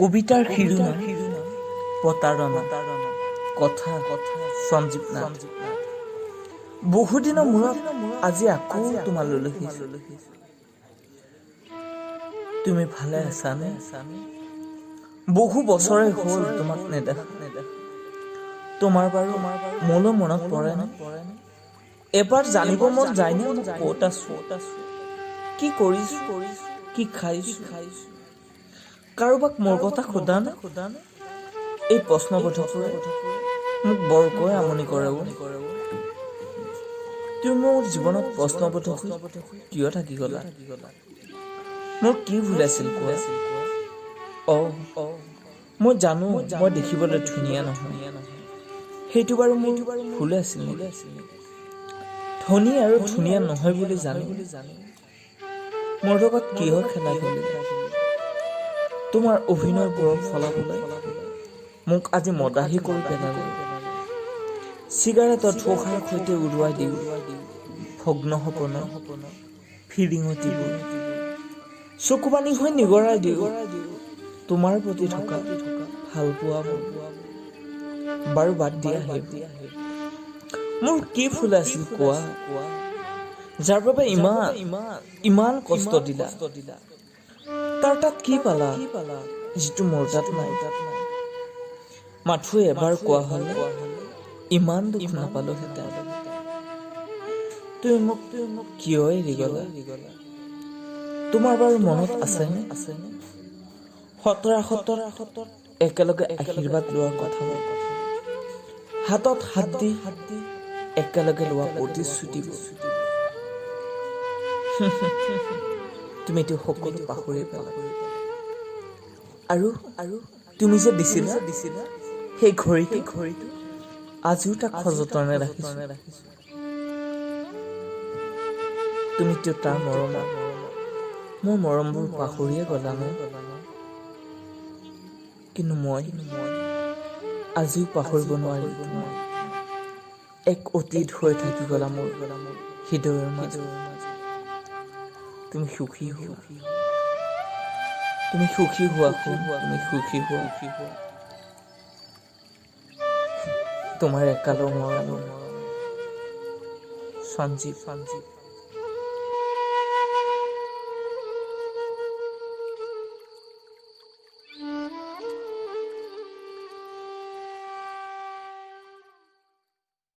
কবিতাৰ শিৰোনাম প্ৰতাৰণা কথা সঞ্জীৱ নাথ। বহুদিনৰ মূৰত আজি আকৌ তোমালৈ লিখিছো। তুমি ভালে আছানে? বহু বছৰে হ'ল তোমাক নেদেখা। তোমাৰ বাৰু মোলৈ মনত পৰেনে? এবাৰ জানিব মন যায়নে মোক ক'ত আছো, কি কৰিছো, কি খাইছো? কাৰোবাক মোৰ কথা সোধানে? এই প্ৰশ্নবোধকৰে মোক বৰকৈ আমনি কৰে। তুমি মোৰ জীৱনত প্ৰশ্নবোধক কিয় থাকি গলা? মোৰ কি ভুল আছিল কোৱা? মই জানো মই দেখিবলৈ ধুনীয়া নহয়, সেইটো বাৰু মোৰ ভুল আছিল নেকি? ধনী আৰু ধুনীয়া নহয় বুলি জানি মোৰ লগত কিয় খেলা খেলিলা? তোমাৰ অভিনয়বোৰৰ ফলাফলে মোক আজি মদাহী কৰি পেলালে। চিগাৰেটৰ ধোঁৱাৰ সৈতে উৰুৱাই দিওঁ ভগ্ন সপোন ফিৰিঙতিবোৰ, চকুপানী হৈ নিগৰাই দিওঁ তোমাৰ প্ৰতি থকা ভাল পোৱাবোৰ। বাৰু বাদ দিয়া সেইবোৰ। মোৰ কি ভুল আছিল কোৱা, যাৰ বাবে ইমান কষ্ট দিলা? তাৰ তাত কি পালা যিটো মোৰ তাত নাই? মাথো এবাৰ কোৱা হলে ইমান দুখ নাপালোহেঁতেন। তুমি মোক কিয় এৰি গলা? তোমাৰ বাৰু মনত আছেনে সতৰ একেলগে আশীৰ্বাদ লোৱাৰ কথাবোৰ, হাতত হাত দি একেলগে লোৱা প্ৰতিশ্ৰুতিবোৰ? তুমিতো সকলো পাহৰি পেলা। আৰু তুমি যে দিছিলা সেই ঘড়ীটো, আজিও তাক সযতনে ৰাখিছো। তুমিতো তাৰ মৰমত মোৰ মৰমবোৰ পাহৰিয়ে গলা ন? কিন্তু মই আজিও পাহৰিব নোৱাৰিম তোমাক। এক অতীত হৈ থাকি গলা মোৰ হৃদয়ৰ মাজত। তুমি সুখী হোৱা, তুমি সুখী হোৱা, তুমি সুখী হোৱা। তোমাৰ একালৰ মৰম সঞ্জীৱ।